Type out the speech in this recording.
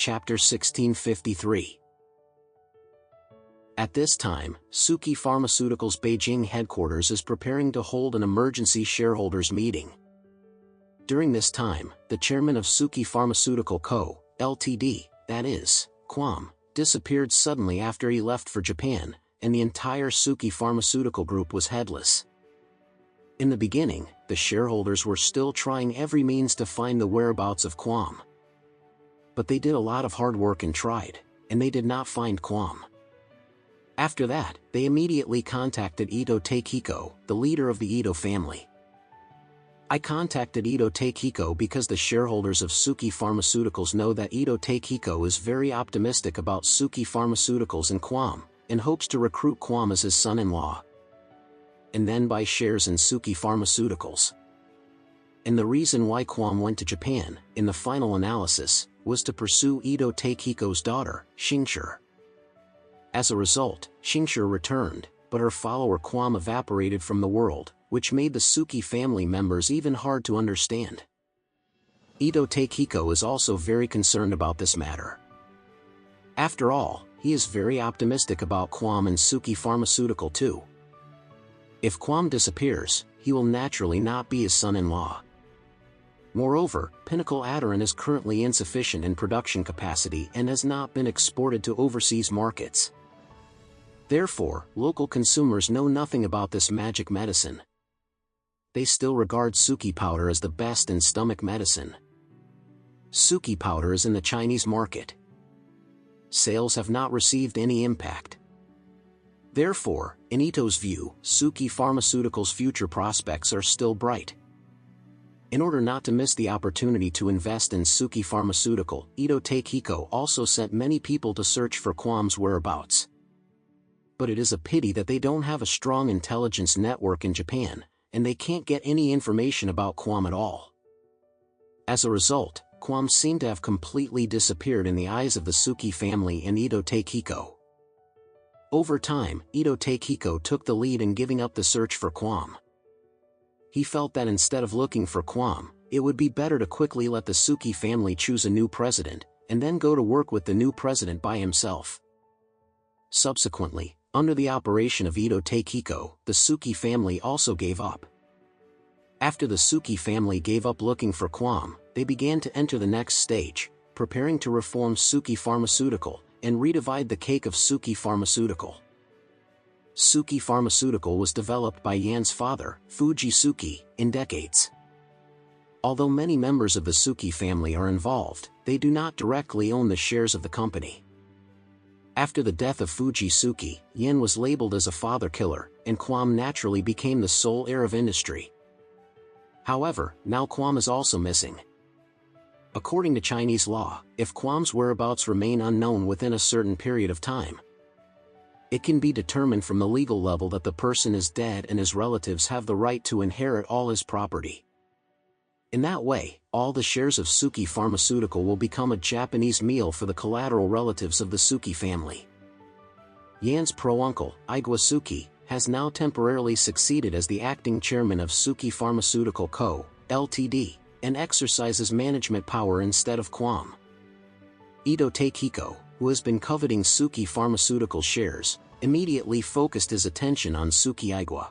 Chapter 1653. At this time, Suki Pharmaceuticals' Beijing headquarters is preparing to hold an emergency shareholders meeting. During this time, the chairman of Suki Pharmaceutical Co., Ltd., that is, Quam, disappeared suddenly after he left for Japan, and the entire Suki Pharmaceutical Group was headless. In the beginning, the shareholders were still trying every means to find the whereabouts of Quam. But they did a lot of hard work and tried, and they did not find Quam. After that, they immediately contacted Ito Takehiko, the leader of the Ito family. I contacted Ito Takehiko because the shareholders of Suki Pharmaceuticals know that Ito Takehiko is very optimistic about Suki Pharmaceuticals and Quam, and hopes to recruit Quam as his son-in-law, and then buy shares in Suki Pharmaceuticals. And the reason why Quam went to Japan, in the final analysis, was to pursue Ito Takehiko's daughter, Xingshi. As a result, Xingshi returned, but her follower Quam evaporated from the world, which made the Suki family members even hard to understand. Ito Takehiko is also very concerned about this matter. After all, he is very optimistic about Quam and Suki Pharmaceutical too. If Quam disappears, he will naturally not be his son-in-law. Moreover, Pinnacle Aderin is currently insufficient in production capacity and has not been exported to overseas markets. Therefore, local consumers know nothing about this magic medicine. They still regard Suki powder as the best in stomach medicine. Suki powder is in the Chinese market. Sales have not received any impact. Therefore, in Ito's view, Suki Pharmaceuticals' future prospects are still bright. In order not to miss the opportunity to invest in Suki Pharmaceutical, Ito Takehiko also sent many people to search for Quam's whereabouts. But it is a pity that they don't have a strong intelligence network in Japan, and they can't get any information about Quam at all. As a result, Quam seemed to have completely disappeared in the eyes of the Suki family and Ito Takehiko. Over time, Ito Takehiko took the lead in giving up the search for Quam. He felt that instead of looking for Quam, it would be better to quickly let the Suki family choose a new president, and then go to work with the new president by himself. Subsequently, under the operation of Ito Takehiko, the Suki family also gave up. After the Suki family gave up looking for Quam, they began to enter the next stage, preparing to reform Suki Pharmaceutical, and redivide the cake of Suki Pharmaceutical. Suki Pharmaceutical was developed by Yan's father, Fuji Suki, in decades. Although many members of the Suki family are involved, they do not directly own the shares of the company. After the death of Fuji Suki, Yan was labeled as a father killer, and Quam naturally became the sole heir of industry. However, now Quam is also missing. According to Chinese law, if Quam's whereabouts remain unknown within a certain period of time, it can be determined from the legal level that the person is dead and his relatives have the right to inherit all his property. In that way, all the shares of Suki Pharmaceutical will become a Japanese meal for the collateral relatives of the Suki family. Yan's pro-uncle, Igwa Suki, has now temporarily succeeded as the acting chairman of Suki Pharmaceutical Co., Ltd., and exercises management power instead of Quam. Ito Takehiko, who has been coveting Suki Pharmaceutical shares, immediately focused his attention on Suki Igwa.